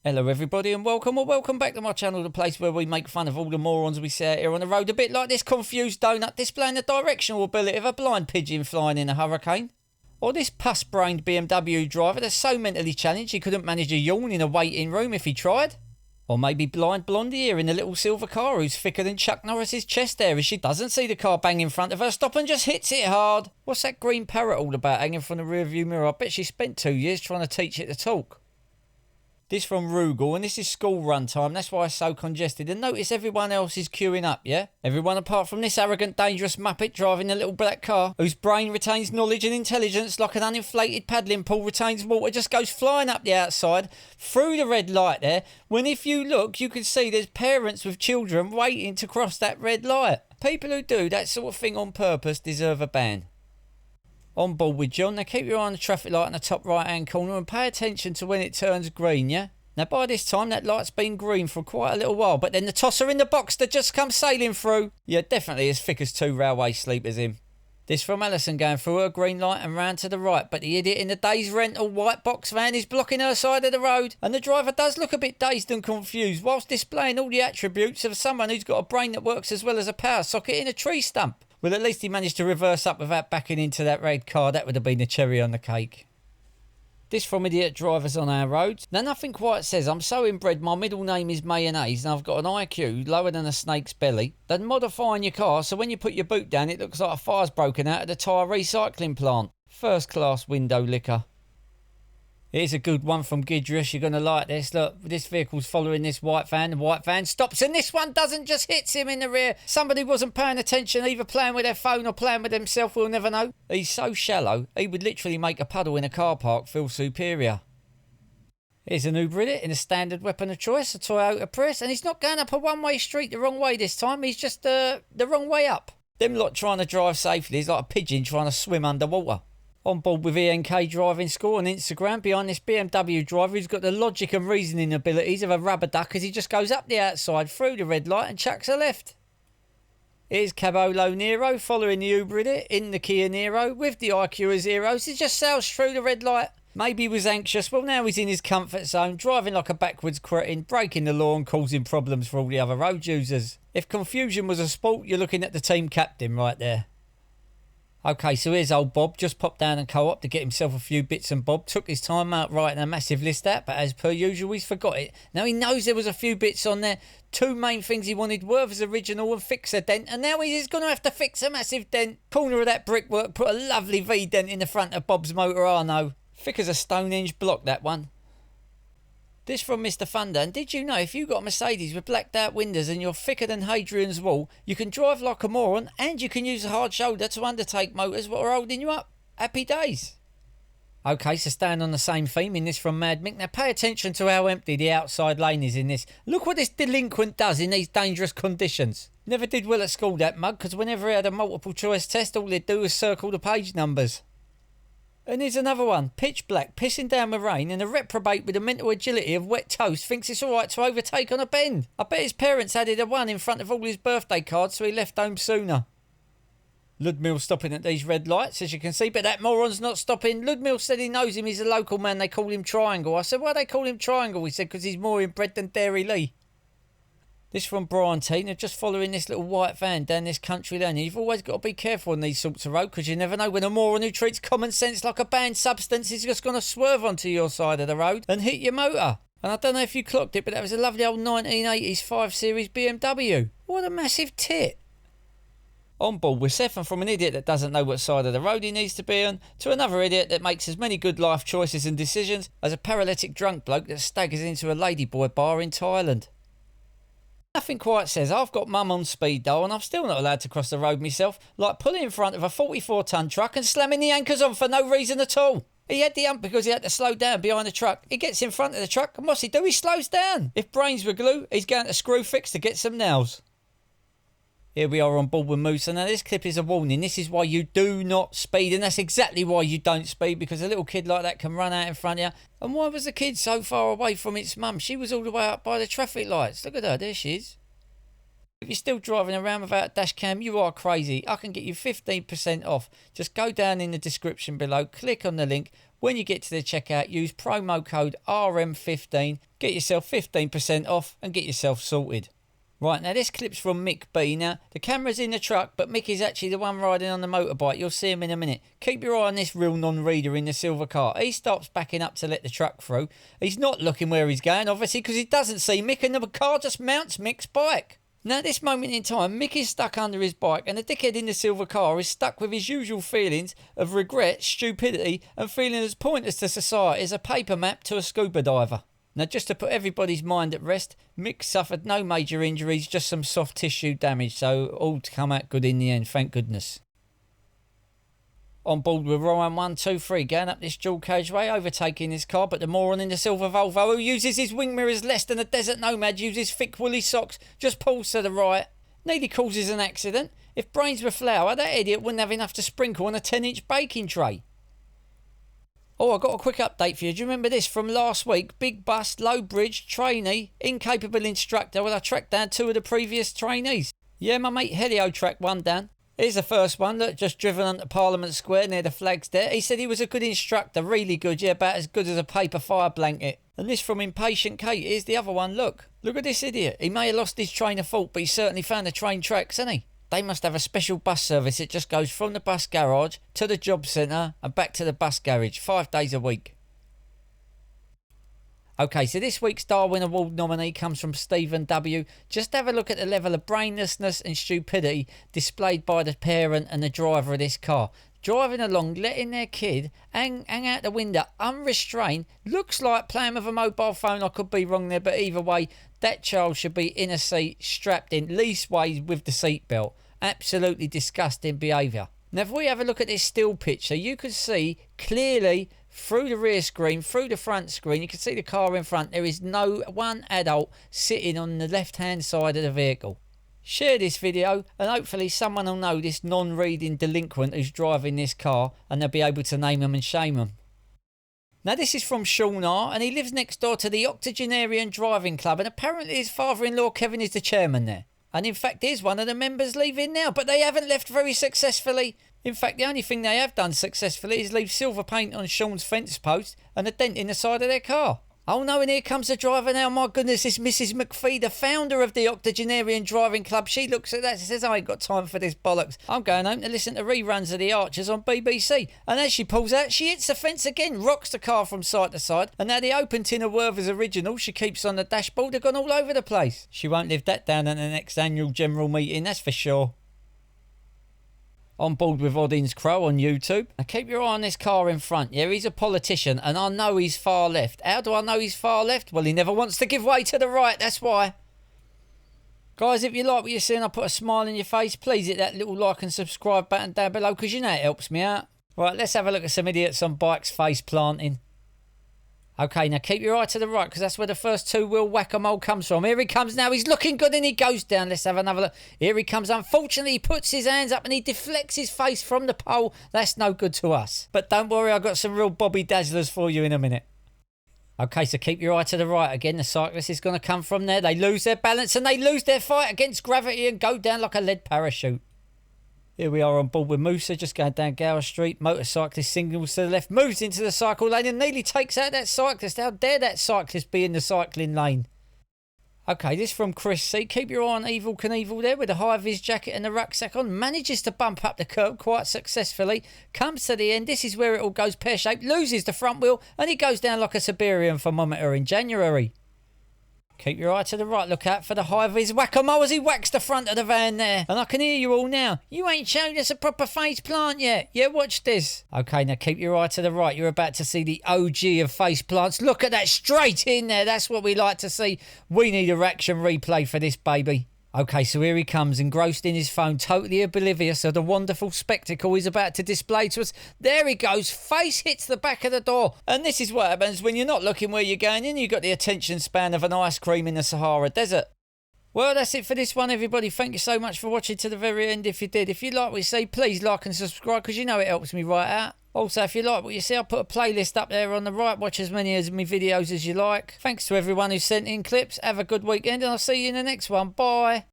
Hello everybody and welcome back to my channel, the place where we make fun of all the morons we see out here on the road, a bit like this confused donut displaying the directional ability of a blind pigeon flying in a hurricane. Or this puss-brained BMW driver that's so mentally challenged he couldn't manage a yawn in a waiting room if he tried. Or maybe blind blondie here in the little silver car who's thicker than Chuck Norris's chest hair as she doesn't see the car bang in front of her, stop and just hits it hard. What's that green parrot all about hanging from the rear view mirror? I bet she spent 2 years trying to teach it to talk. This from Rugal, and this is school run time, that's why it's so congested. And notice everyone else is queuing up, yeah? Everyone apart from this arrogant, dangerous muppet driving a little black car, whose brain retains knowledge and intelligence like an uninflated paddling pool retains water, just goes flying up the outside, through the red light there, when if you look, you can see there's parents with children waiting to cross that red light. People who do that sort of thing on purpose deserve a ban. On board with John. Now keep your eye on the traffic light in the top right hand corner and pay attention to when it turns green, yeah? Now by this time that light's been green for quite a little while, but then the tosser in the box that just comes sailing through. Yeah, definitely as thick as two railway sleepers him. This from Alison going through her green light and round to the right, but the idiot in the day's rental white box van is blocking her side of the road, and the driver does look a bit dazed and confused whilst displaying all the attributes of someone who's got a brain that works as well as a power socket in a tree stump. Well, at least he managed to reverse up without backing into that red car. That would have been the cherry on the cake. This from idiot drivers on our roads. Now, nothing quite says I'm so inbred my middle name is mayonnaise and I've got an IQ lower than a snake's belly than modifying your car so when you put your boot down it looks like a fire's broken out of the tyre recycling plant. First class window licker. Here's a good one from Gidrus. You're going to like this. Look, this vehicle's following this white van. The white van stops and this one doesn't, just hits him in the rear. Somebody wasn't paying attention, either playing with their phone or playing with themselves. We'll never know. He's so shallow, he would literally make a puddle in a car park feel superior. Here's an Uber in a standard weapon of choice, a Toyota Prius. And he's not going up a one-way street the wrong way this time. He's just the wrong way up. Them lot trying to drive safely is like a pigeon trying to swim underwater. On board with ENK Driving School on Instagram behind this BMW driver who's got the logic and reasoning abilities of a rubber duck as he just goes up the outside through the red light and chucks a left. Here's Cabolo Nero following the Uber in the Kia Niro with the IQ of 0. He just sails through the red light. Maybe he was anxious. Well, now he's in his comfort zone, driving like a backwards cretin, breaking the law and causing problems for all the other road users. If confusion was a sport, you're looking at the team captain right there. Okay, so here's old Bob, just popped down and co-op to get himself a few bits and bob, took his time out writing a massive list out, but as per usual he's forgot it. Now he knows there was a few bits on there, two main things he wanted, Werther's original and fix a dent, and now he's going to have to fix a massive dent. Corner of that brickwork, put a lovely V-dent in the front of Bob's motor Arno. Thick as a Stonehenge block, that one. This from Mr. Thunder, and did you know if you got a Mercedes with blacked out windows and you're thicker than Hadrian's Wall, you can drive like a moron and you can use a hard shoulder to undertake motors what are holding you up? Happy days. Okay, so staying on the same theme in this from Mad Mick. Now pay attention to how empty the outside lane is in this. Look what this delinquent does in these dangerous conditions. Never did well at school that mug, because whenever he had a multiple choice test all he'd do was circle the page numbers. And here's another one, pitch black, pissing down with rain, and a reprobate with the mental agility of wet toast thinks it's alright to overtake on a bend. I bet his parents added a 1 in front of all his birthday cards so he left home sooner. Ludmil stopping at these red lights, as you can see, but that moron's not stopping. Ludmil said he knows him, he's a local man, they call him Triangle. I said, why they call him Triangle? He said, because he's more inbred than Dairy Lee. This from Brian T. Now just following this little white van down this country lane. You've always got to be careful on these sorts of roads because you never know when a moron who treats common sense like a banned substance is just going to swerve onto your side of the road and hit your motor. And I don't know if you clocked it, but that was a lovely old 1980s 5 Series BMW. What a massive tit. On board with Seth, and from an idiot that doesn't know what side of the road he needs to be on to another idiot that makes as many good life choices and decisions as a paralytic drunk bloke that staggers into a ladyboy bar in Thailand. Nothing quite says I've got mum on speed dial and I'm still not allowed to cross the road myself, like pulling in front of a 44-ton truck and slamming the anchors on for no reason at all. He had the hump because he had to slow down behind the truck. He gets in front of the truck and what's he do? He slows down. If brains were glue, he's going to screw fix to get some nails. Here we are on board with Moose, and now this clip is a warning. This is why you do not speed, and that's exactly why you don't speed, because a little kid like that can run out in front of you. And why was the kid so far away from its mum? She was all the way up by the traffic lights. Look at her, there she is. If you're still driving around without a dash cam, you are crazy. I can get you 15% off. Just go down in the description below, click on the link. When you get to the checkout, use promo code RM15, get yourself 15% off and get yourself sorted. Right, now this clip's from Mick B. Now, the camera's in the truck, but Mick is actually the one riding on the motorbike. You'll see him in a minute. Keep your eye on this real non-reader in the silver car. He stops backing up to let the truck through. He's not looking where he's going, obviously, because he doesn't see Mick, and the car just mounts Mick's bike. Now, at this moment in time, Mick is stuck under his bike, and the dickhead in the silver car is stuck with his usual feelings of regret, stupidity, and feeling as pointless to society as a paper map to a scuba diver. Now, just to put everybody's mind at rest, Mick suffered no major injuries, just some soft tissue damage, so all to come out good in the end, thank goodness. On board with Ryan 123, going up this dual carriageway, overtaking his car, but the moron in the silver Volvo, who uses his wing mirrors less than a desert nomad uses thick woolly socks, just pulls to the right. Nearly causes an accident. If brains were flour, that idiot wouldn't have enough to sprinkle on a 10-inch baking tray. Oh, I got a quick update for you. Do you remember this from last week? Big bust, low bridge, trainee, incapable instructor. Well, I tracked down 2 of the previous trainees. Yeah, my mate Helio tracked one down. Here's the first one, look, just driven onto Parliament Square near the flags there. He said he was a good instructor, really good, yeah, about as good as a paper fire blanket. And this from Impatient Kate. Here's the other one, look. Look at this idiot. He may have lost his train of thought, but he certainly found the train tracks, hasn't he? They must have a special bus service. It just goes from the bus garage to the job centre and back to the bus garage 5 days a week. Okay, so this week's Darwin Award nominee comes from Stephen W. Just have a look at the level of brainlessness and stupidity displayed by the parent and the driver of this car. Driving along, letting their kid hang out the window unrestrained. Looks like playing with a mobile phone. I could be wrong there, but either way, that child should be in a seat, strapped in, leastways with the seatbelt. Absolutely disgusting behaviour. Now, if we have a look at this still picture, you can see clearly through the rear screen, through the front screen, you can see the car in front. There is no one adult sitting on the left-hand side of the vehicle. Share this video and hopefully someone will know this non-reading delinquent who's driving this car and they'll be able to name him and shame him. Now, this is from Sean R, and he lives next door to the Octogenarian Driving Club, and apparently his father-in-law Kevin is the chairman there. And in fact, here's one of the members leaving now, but they haven't left very successfully. In fact, the only thing they have done successfully is leave silver paint on Sean's fence post and a dent in the side of their car. Oh no, and here comes the driver now. My goodness, it's Mrs. McPhee, the founder of the Octogenarian Driving Club. She looks at that and says, I ain't got time for this bollocks. I'm going home to listen to reruns of The Archers on BBC. And as she pulls out, she hits the fence again, rocks the car from side to side. And now the open tin of Werther's original she keeps on the dashboard have gone all over the place. She won't live that down at the next annual general meeting, that's for sure. On board with Oddins Crow on YouTube. Now keep your eye on this car in front. Yeah, he's a politician and I know he's far left. How do I know he's far left? Well, he never wants to give way to the right, that's why. Guys, if you like what you're seeing, I'll put a smile on your face. Please hit that little like and subscribe button down below because you know it helps me out. Right, let's have a look at some idiots on bikes face planting. Okay, now keep your eye to the right because that's where the first two-wheel whack-a-mole comes from. Here he comes now. He's looking good and he goes down. Let's have another look. Here he comes. Unfortunately, he puts his hands up and he deflects his face from the pole. That's no good to us. But don't worry, I've got some real Bobby Dazzlers for you in a minute. Okay, so keep your eye to the right again. The cyclist is going to come from there. They lose their balance and they lose their fight against gravity and go down like a lead parachute. Here we are on board with Musa, just going down Gower Street. Motorcyclist signals to the left, moves into the cycle lane and nearly takes out that cyclist. How dare that cyclist be in the cycling lane? Okay, this from Chris C. Keep your eye on Evil Knievel there with the high-vis jacket and the rucksack on. Manages to bump up the curb quite successfully. Comes to the end. This is where it all goes pear-shaped. Loses the front wheel and he goes down like a Siberian thermometer in January. Keep your eye to the right. Look out for the high-vis whack-a-mole as he whacks the front of the van there. And I can hear you all now. You ain't shown us a proper face plant yet. Yeah, watch this. Okay, now keep your eye to the right. You're about to see the OG of face plants. Look at that, straight in there. That's what we like to see. We need a action replay for this baby. Okay, so here he comes, engrossed in his phone, totally oblivious of the wonderful spectacle he's about to display to us. There he goes, face hits the back of the door. And this is what happens when you're not looking where you're going in. You've got the attention span of an ice cream in the Sahara Desert. Well, that's it for this one, everybody. Thank you so much for watching to the very end if you did. If you like what you see, please like and subscribe because you know it helps me right out. Also, if you like what you see, I'll put a playlist up there on the right. Watch as many of my videos as you like. Thanks to everyone who sent in clips. Have a good weekend and I'll see you in the next one. Bye.